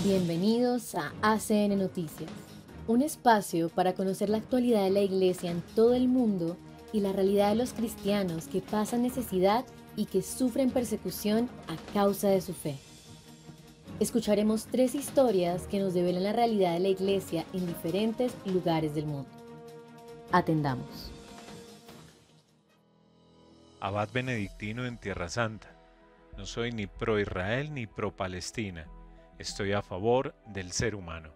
Bienvenidos a ACN Noticias, un espacio para conocer la actualidad de la Iglesia en todo el mundo y la realidad de los cristianos que pasan necesidad y que sufren persecución a causa de su fe. Escucharemos 3 historias que nos develan la realidad de la Iglesia en diferentes lugares del mundo. Atendamos. Abad benedictino en Tierra Santa. No soy ni pro Israel ni pro Palestina. Estoy a favor del ser humano.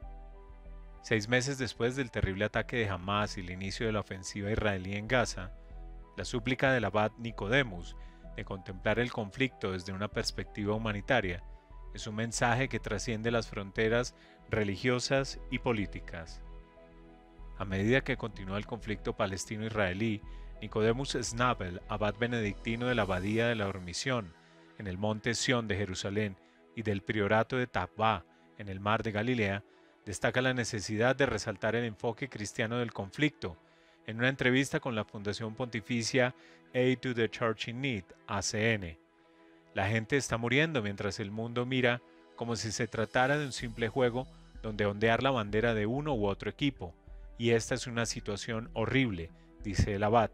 6 meses después del terrible ataque de Hamás y el inicio de la ofensiva israelí en Gaza, la súplica del abad Nicodemus de contemplar el conflicto desde una perspectiva humanitaria es un mensaje que trasciende las fronteras religiosas y políticas. A medida que continúa el conflicto palestino-israelí, Nicodemus Schnabel, abad benedictino de la Abadía de la Dormición, en el monte Sión de Jerusalén, y del priorato de Tabá, en el mar de Galilea, destaca la necesidad de resaltar el enfoque cristiano del conflicto, en una entrevista con la Fundación Pontificia Aid to the Church in Need, ACN. La gente está muriendo mientras el mundo mira como si se tratara de un simple juego donde ondear la bandera de uno u otro equipo, y esta es una situación horrible, dice el abad.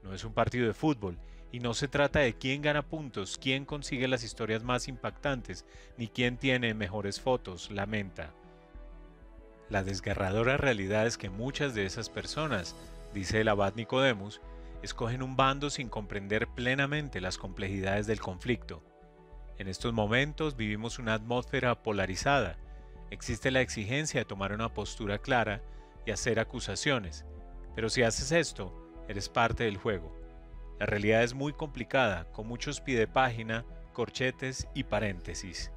No es un partido de fútbol, y no se trata de quién gana puntos, quién consigue las historias más impactantes, ni quién tiene mejores fotos, lamenta. La desgarradora realidad es que muchas de esas personas, dice el abad Nicodemus, escogen un bando sin comprender plenamente las complejidades del conflicto. En estos momentos vivimos una atmósfera polarizada. Existe la exigencia de tomar una postura clara y hacer acusaciones, pero si haces esto, eres parte del juego. La realidad es muy complicada, con muchos piedepágina, corchetes y paréntesis.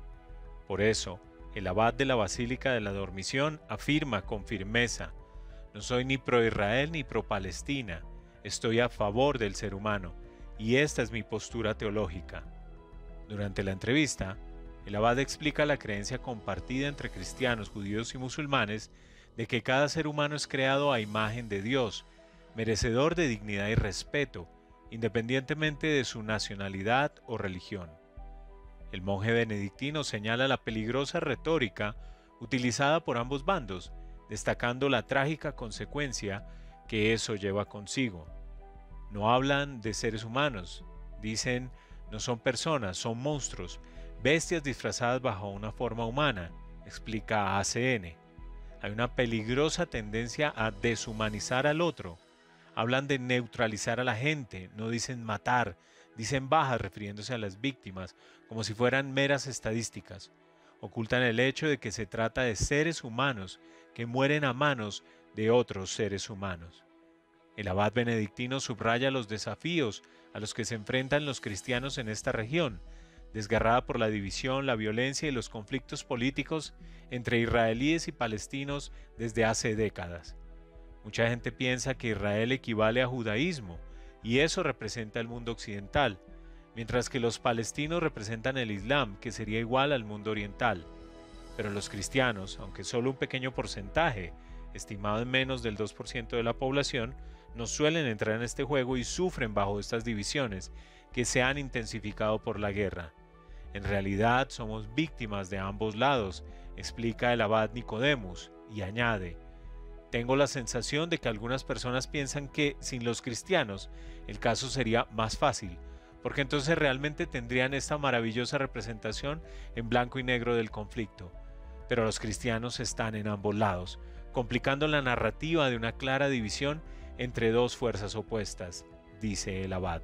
Por eso, el abad de la Basílica de la Dormición afirma con firmeza: no soy ni pro Israel ni pro Palestina, estoy a favor del ser humano, y esta es mi postura teológica. Durante la entrevista, el abad explica la creencia compartida entre cristianos, judíos y musulmanes de que cada ser humano es creado a imagen de Dios, merecedor de dignidad y respeto, independientemente de su nacionalidad o religión. El monje benedictino señala la peligrosa retórica utilizada por ambos bandos, destacando la trágica consecuencia que eso lleva consigo. No hablan de seres humanos, dicen no son personas, son monstruos, bestias disfrazadas bajo una forma humana, explica ACN. Hay una peligrosa tendencia a deshumanizar al otro. Hablan de neutralizar a la gente, no dicen matar, dicen bajas refiriéndose a las víctimas, como si fueran meras estadísticas. Ocultan el hecho de que se trata de seres humanos que mueren a manos de otros seres humanos. El abad benedictino subraya los desafíos a los que se enfrentan los cristianos en esta región, desgarrada por la división, la violencia y los conflictos políticos entre israelíes y palestinos desde hace décadas. Mucha gente piensa que Israel equivale a judaísmo, y eso representa el mundo occidental, mientras que los palestinos representan el Islam, que sería igual al mundo oriental. Pero los cristianos, aunque solo un pequeño porcentaje, estimado en menos del 2% de la población, no suelen entrar en este juego y sufren bajo estas divisiones que se han intensificado por la guerra. En realidad somos víctimas de ambos lados, explica el abad Nicodemus, y añade: tengo la sensación de que algunas personas piensan que sin los cristianos el caso sería más fácil, porque entonces realmente tendrían esta maravillosa representación en blanco y negro del conflicto. Pero los cristianos están en ambos lados, complicando la narrativa de una clara división entre dos fuerzas opuestas, dice el abad.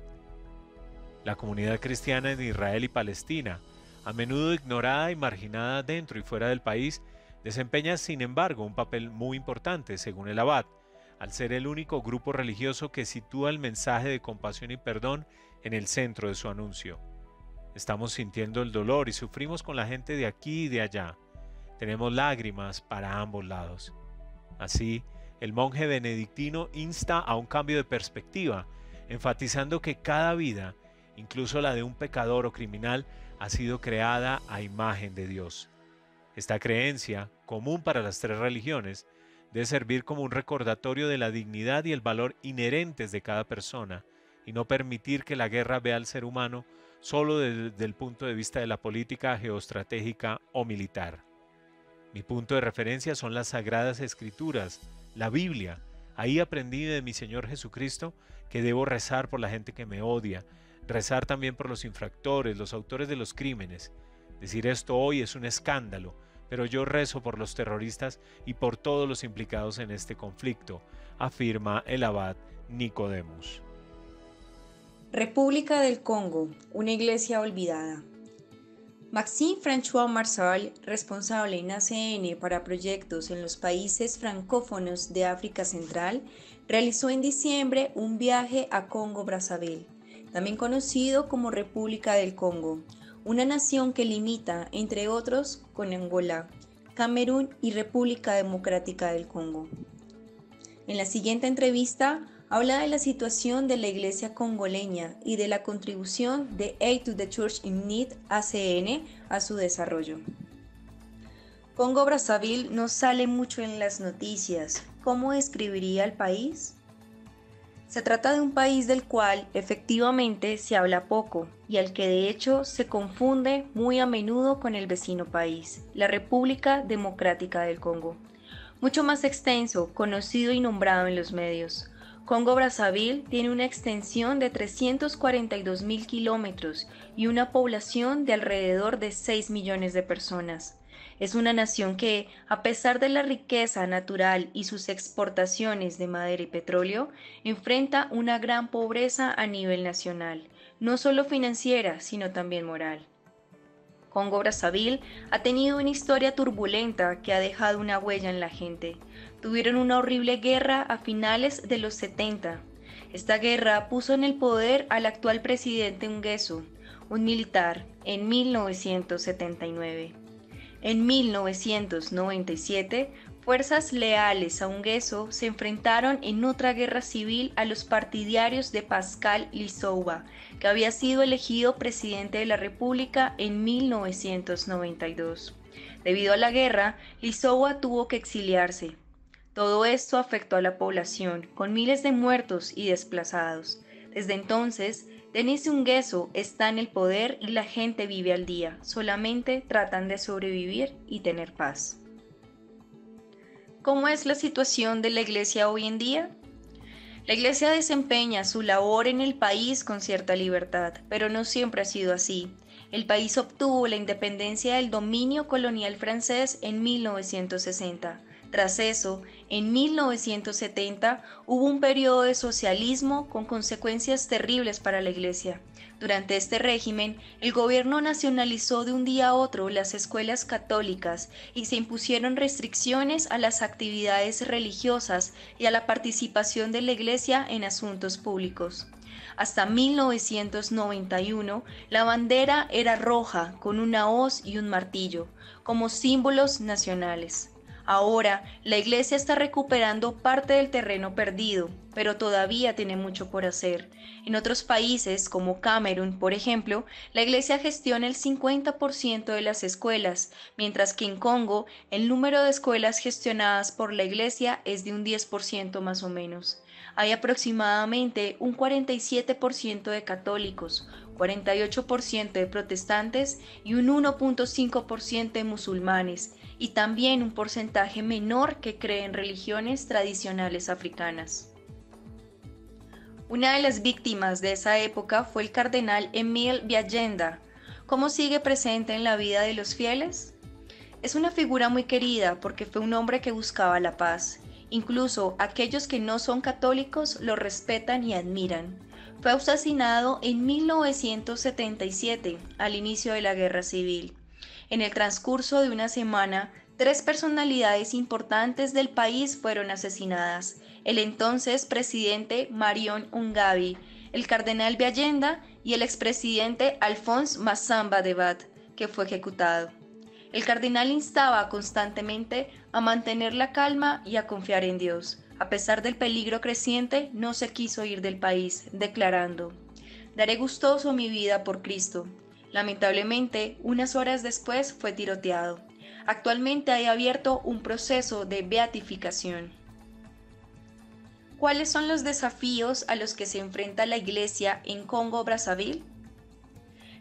La comunidad cristiana en Israel y Palestina, a menudo ignorada y marginada dentro y fuera del país, desempeña sin embargo un papel muy importante, según el abad, al ser el único grupo religioso que sitúa el mensaje de compasión y perdón en el centro de su anuncio. Estamos sintiendo el dolor y sufrimos con la gente de aquí y de allá. Tenemos lágrimas para ambos lados. Así, el monje benedictino insta a un cambio de perspectiva, enfatizando que cada vida, incluso la de un pecador o criminal, ha sido creada a imagen de Dios. Esta creencia, común para las 3 religiones, debe servir como un recordatorio de la dignidad y el valor inherentes de cada persona, y no permitir que la guerra vea al ser humano solo desde el punto de vista de la política geoestratégica o militar. Mi punto de referencia son las Sagradas Escrituras, la Biblia. Ahí aprendí de mi Señor Jesucristo que debo rezar por la gente que me odia, rezar también por los infractores, los autores de los crímenes. Decir esto hoy es un escándalo, pero yo rezo por los terroristas y por todos los implicados en este conflicto, afirma el abad Nicodemus. República del Congo, una iglesia olvidada. Maxime François Marsal, responsable en ACN para proyectos en los países francófonos de África Central, realizó en diciembre un viaje a Congo-Brazzaville, también conocido como República del Congo, una nación que limita, entre otros, con Angola, Camerún y República Democrática del Congo. En la siguiente entrevista, habla de la situación de la iglesia congoleña y de la contribución de Aid to the Church in Need, ACN, a su desarrollo. Congo-Brazzaville no sale mucho en las noticias. ¿Cómo describiría el país? Se trata de un país del cual efectivamente se habla poco y al que de hecho se confunde muy a menudo con el vecino país, la República Democrática del Congo. Mucho más extenso, conocido y nombrado en los medios. Congo-Brazzaville tiene una extensión de 342.000 kilómetros y una población de alrededor de 6 millones de personas. Es una nación que, a pesar de la riqueza natural y sus exportaciones de madera y petróleo, enfrenta una gran pobreza a nivel nacional, no solo financiera, sino también moral. Congo-Brazzaville ha tenido una historia turbulenta que ha dejado una huella en la gente. Tuvieron una horrible guerra a finales de los 70. Esta guerra puso en el poder al actual presidente Nguesso, un militar, en 1979. En 1997, fuerzas leales a Nguesso se enfrentaron en otra guerra civil a los partidarios de Pascal Lissouba, que había sido elegido presidente de la República en 1992. Debido a la guerra, Lissouba tuvo que exiliarse. Todo esto afectó a la población, con miles de muertos y desplazados. Desde entonces, Denis Nguesso está en el poder y la gente vive al día, solamente tratan de sobrevivir y tener paz. ¿Cómo es la situación de la Iglesia hoy en día? La Iglesia desempeña su labor en el país con cierta libertad, pero no siempre ha sido así. El país obtuvo la independencia del dominio colonial francés en 1960. Tras eso, en 1970 hubo un periodo de socialismo con consecuencias terribles para la Iglesia. Durante este régimen, el gobierno nacionalizó de un día a otro las escuelas católicas y se impusieron restricciones a las actividades religiosas y a la participación de la Iglesia en asuntos públicos. Hasta 1991, la bandera era roja con una hoz y un martillo, como símbolos nacionales. Ahora, la Iglesia está recuperando parte del terreno perdido, pero todavía tiene mucho por hacer. En otros países, como Camerún, por ejemplo, la Iglesia gestiona el 50% de las escuelas, mientras que en Congo el número de escuelas gestionadas por la Iglesia es de un 10% más o menos. Hay aproximadamente un 47% de católicos, 48% de protestantes y un 1.5% de musulmanes, y también un porcentaje menor que cree en religiones tradicionales africanas. Una de las víctimas de esa época fue el cardenal Émile Biagenda. ¿Cómo sigue presente en la vida de los fieles? Es una figura muy querida porque fue un hombre que buscaba la paz. Incluso aquellos que no son católicos lo respetan y admiran. Fue asesinado en 1977, al inicio de la Guerra Civil. En el transcurso de una semana, 3 personalidades importantes del país fueron asesinadas: el entonces presidente Marion Ungabi, el cardenal Biagenda y el expresidente Alphonse Massamba Debat, que fue ejecutado. El cardenal instaba constantemente a mantener la calma y a confiar en Dios. A pesar del peligro creciente, no se quiso ir del país, declarando: «Daré gustoso mi vida por Cristo». Lamentablemente, unas horas después fue tiroteado. Actualmente hay abierto un proceso de beatificación. ¿Cuáles son los desafíos a los que se enfrenta la Iglesia en Congo-Brazzaville?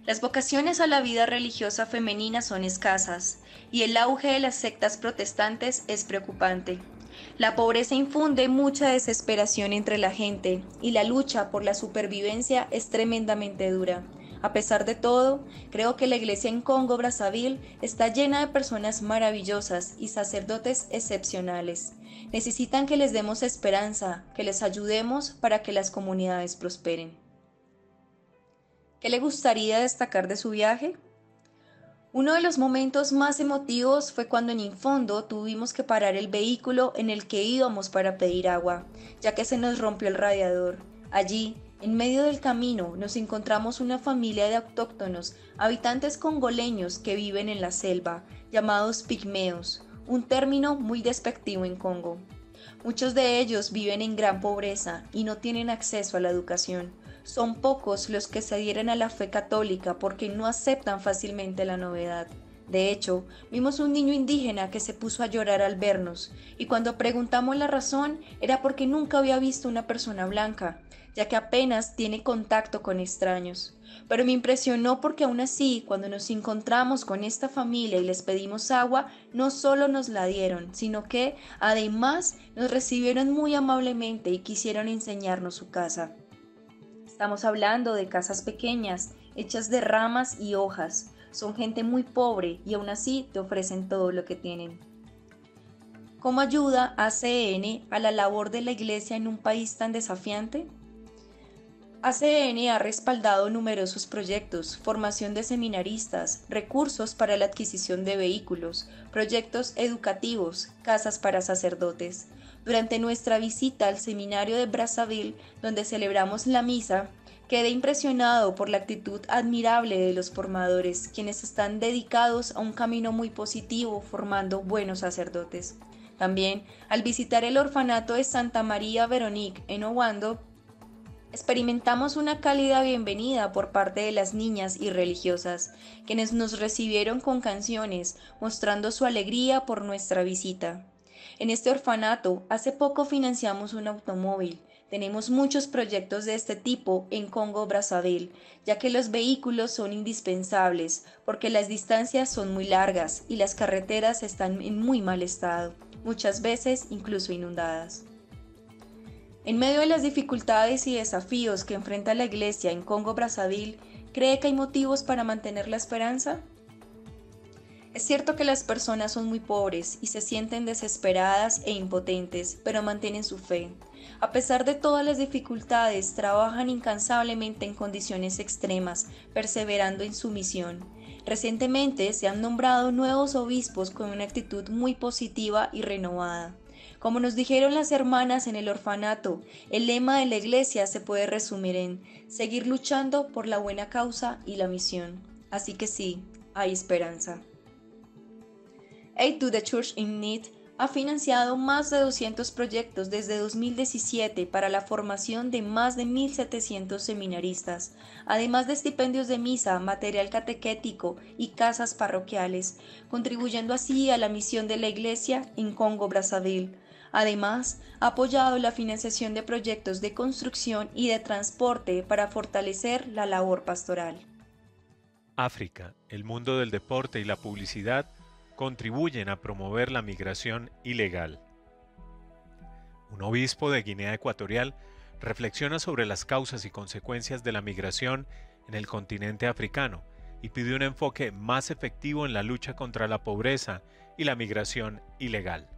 Las vocaciones a la vida religiosa femenina son escasas y el auge de las sectas protestantes es preocupante. La pobreza infunde mucha desesperación entre la gente y la lucha por la supervivencia es tremendamente dura. A pesar de todo, creo que la iglesia en Congo Brazzaville está llena de personas maravillosas y sacerdotes excepcionales. Necesitan que les demos esperanza, que les ayudemos para que las comunidades prosperen. ¿Qué le gustaría destacar de su viaje? Uno de los momentos más emotivos fue cuando en Infondo tuvimos que parar el vehículo en el que íbamos para pedir agua, ya que se nos rompió el radiador. Allí, en medio del camino, nos encontramos una familia de autóctonos, habitantes congoleños que viven en la selva, llamados pigmeos, un término muy despectivo en Congo. Muchos de ellos viven en gran pobreza y no tienen acceso a la educación. Son pocos los que se adhieren a la fe católica porque no aceptan fácilmente la novedad. De hecho, vimos un niño indígena que se puso a llorar al vernos, y cuando preguntamos la razón era porque nunca había visto una persona blanca, ya que apenas tiene contacto con extraños. Pero me impresionó porque aún así, cuando nos encontramos con esta familia y les pedimos agua, no solo nos la dieron, sino que, además, nos recibieron muy amablemente y quisieron enseñarnos su casa. Estamos hablando de casas pequeñas, hechas de ramas y hojas. Son gente muy pobre y aún así te ofrecen todo lo que tienen. ¿Cómo ayuda ACN a la labor de la iglesia en un país tan desafiante? ACN ha respaldado numerosos proyectos, formación de seminaristas, recursos para la adquisición de vehículos, proyectos educativos, casas para sacerdotes. Durante nuestra visita al seminario de Brazzaville, donde celebramos la misa, quedé impresionado por la actitud admirable de los formadores, quienes están dedicados a un camino muy positivo formando buenos sacerdotes. También, al visitar el orfanato de Santa María Veronique en Owando, experimentamos una cálida bienvenida por parte de las niñas y religiosas, quienes nos recibieron con canciones, mostrando su alegría por nuestra visita. En este orfanato, hace poco financiamos un automóvil. Tenemos muchos proyectos de este tipo en Congo Brazzaville, ya que los vehículos son indispensables, porque las distancias son muy largas y las carreteras están en muy mal estado, muchas veces incluso inundadas. En medio de las dificultades y desafíos que enfrenta la Iglesia en Congo Brazzaville, ¿cree que hay motivos para mantener la esperanza? Es cierto que las personas son muy pobres y se sienten desesperadas e impotentes, pero mantienen su fe. A pesar de todas las dificultades, trabajan incansablemente en condiciones extremas, perseverando en su misión. Recientemente se han nombrado nuevos obispos con una actitud muy positiva y renovada. Como nos dijeron las hermanas en el orfanato, el lema de la iglesia se puede resumir en seguir luchando por la buena causa y la misión. Así que sí, hay esperanza. Aid to the Church in Need ha financiado más de 200 proyectos desde 2017 para la formación de más de 1.700 seminaristas, además de estipendios de misa, material catequético y casas parroquiales, contribuyendo así a la misión de la Iglesia en Congo Brazzaville. Además, ha apoyado la financiación de proyectos de construcción y de transporte para fortalecer la labor pastoral. África, el mundo del deporte y la publicidad contribuyen a promover la migración ilegal. Un obispo de Guinea Ecuatorial reflexiona sobre las causas y consecuencias de la migración en el continente africano y pide un enfoque más efectivo en la lucha contra la pobreza y la migración ilegal.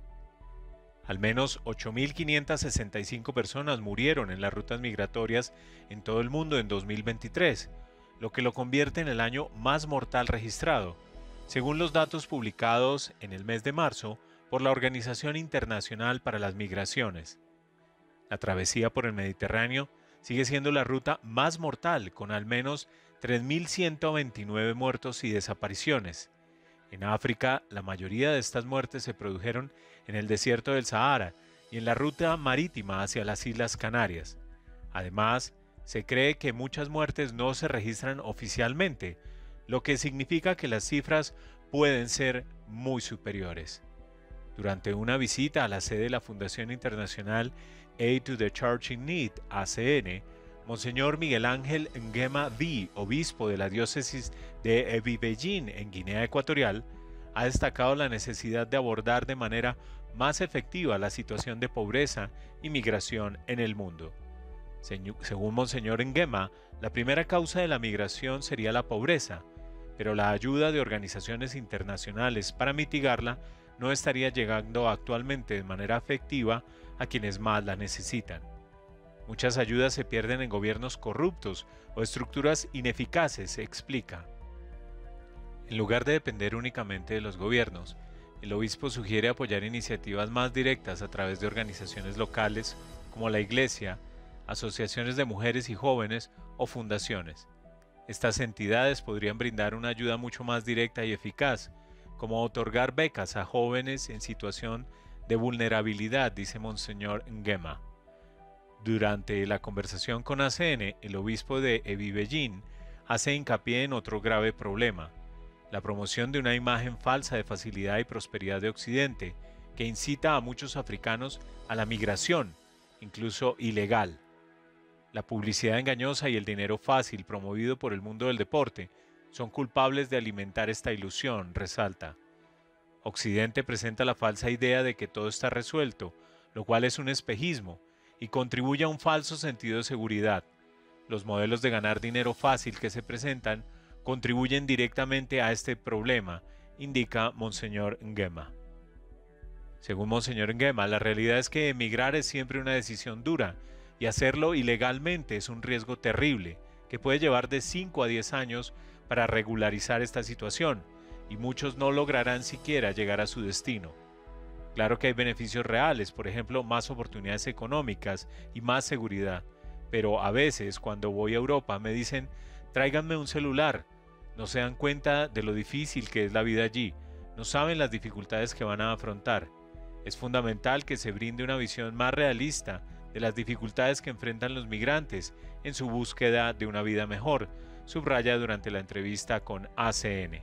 Al menos 8.565 personas murieron en las rutas migratorias en todo el mundo en 2023, lo que lo convierte en el año más mortal registrado, según los datos publicados en el mes de marzo por la Organización Internacional para las Migraciones. La travesía por el Mediterráneo sigue siendo la ruta más mortal, con al menos 3.129 muertos y desapariciones. En África, la mayoría de estas muertes se produjeron en el desierto del Sahara y en la ruta marítima hacia las Islas Canarias. Además, se cree que muchas muertes no se registran oficialmente, lo que significa que las cifras pueden ser muy superiores. Durante una visita a la sede de la Fundación Internacional Aid to the Church in Need, ACN, Monseñor Miguel Ángel Nguema Di, obispo de la diócesis de Ebibellín en Guinea Ecuatorial, ha destacado la necesidad de abordar de manera más efectiva la situación de pobreza y migración en el mundo. Según Monseñor Nguema, la primera causa de la migración sería la pobreza, pero la ayuda de organizaciones internacionales para mitigarla no estaría llegando actualmente de manera efectiva a quienes más la necesitan. Muchas ayudas se pierden en gobiernos corruptos o estructuras ineficaces, explica. En lugar de depender únicamente de los gobiernos, el obispo sugiere apoyar iniciativas más directas a través de organizaciones locales como la Iglesia, asociaciones de mujeres y jóvenes o fundaciones. Estas entidades podrían brindar una ayuda mucho más directa y eficaz, como otorgar becas a jóvenes en situación de vulnerabilidad, dice Monseñor Nguema. Durante la conversación con ACN, el obispo de Ebibellín hace hincapié en otro grave problema: la promoción de una imagen falsa de facilidad y prosperidad de Occidente, que incita a muchos africanos a la migración, incluso ilegal. La publicidad engañosa y el dinero fácil promovido por el mundo del deporte son culpables de alimentar esta ilusión, resalta. Occidente presenta la falsa idea de que todo está resuelto, lo cual es un espejismo, y contribuye a un falso sentido de seguridad. Los modelos de ganar dinero fácil que se presentan contribuyen directamente a este problema, indica Monseñor Nguema. Según Monseñor Nguema, la realidad es que emigrar es siempre una decisión dura, y hacerlo ilegalmente es un riesgo terrible, que puede llevar de 5 a 10 años para regularizar esta situación, y muchos no lograrán siquiera llegar a su destino. Claro que hay beneficios reales, por ejemplo, más oportunidades económicas y más seguridad, pero a veces cuando voy a Europa me dicen, tráiganme un celular, no se dan cuenta de lo difícil que es la vida allí, no saben las dificultades que van a afrontar. Es fundamental que se brinde una visión más realista de las dificultades que enfrentan los migrantes en su búsqueda de una vida mejor, subraya durante la entrevista con ACN.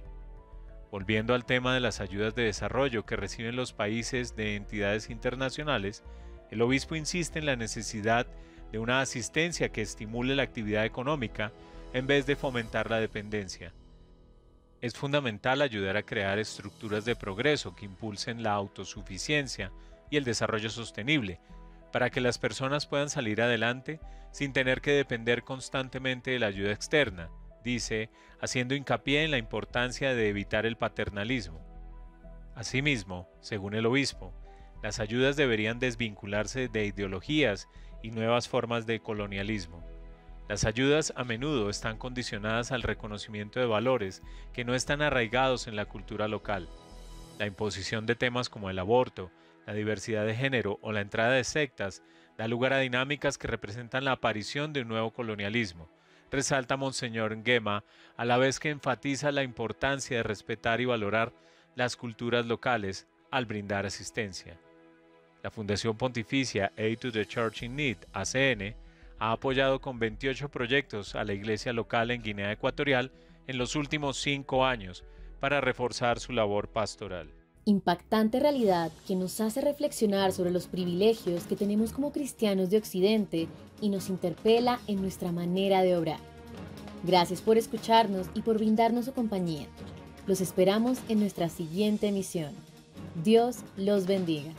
Volviendo al tema de las ayudas de desarrollo que reciben los países de entidades internacionales, el obispo insiste en la necesidad de una asistencia que estimule la actividad económica en vez de fomentar la dependencia. Es fundamental ayudar a crear estructuras de progreso que impulsen la autosuficiencia y el desarrollo sostenible, para que las personas puedan salir adelante sin tener que depender constantemente de la ayuda externa, dice, haciendo hincapié en la importancia de evitar el paternalismo. Asimismo, según el obispo, las ayudas deberían desvincularse de ideologías y nuevas formas de colonialismo. Las ayudas a menudo están condicionadas al reconocimiento de valores que no están arraigados en la cultura local. La imposición de temas como el aborto, la diversidad de género o la entrada de sectas da lugar a dinámicas que representan la aparición de un nuevo colonialismo, resalta Monseñor Nguema, a la vez que enfatiza la importancia de respetar y valorar las culturas locales al brindar asistencia. La Fundación Pontificia Aid to the Church in Need, ACN, ha apoyado con 28 proyectos a la iglesia local en Guinea Ecuatorial en los últimos 5 años para reforzar su labor pastoral. Impactante realidad que nos hace reflexionar sobre los privilegios que tenemos como cristianos de Occidente y nos interpela en nuestra manera de obrar. Gracias por escucharnos y por brindarnos su compañía. Los esperamos en nuestra siguiente emisión. Dios los bendiga.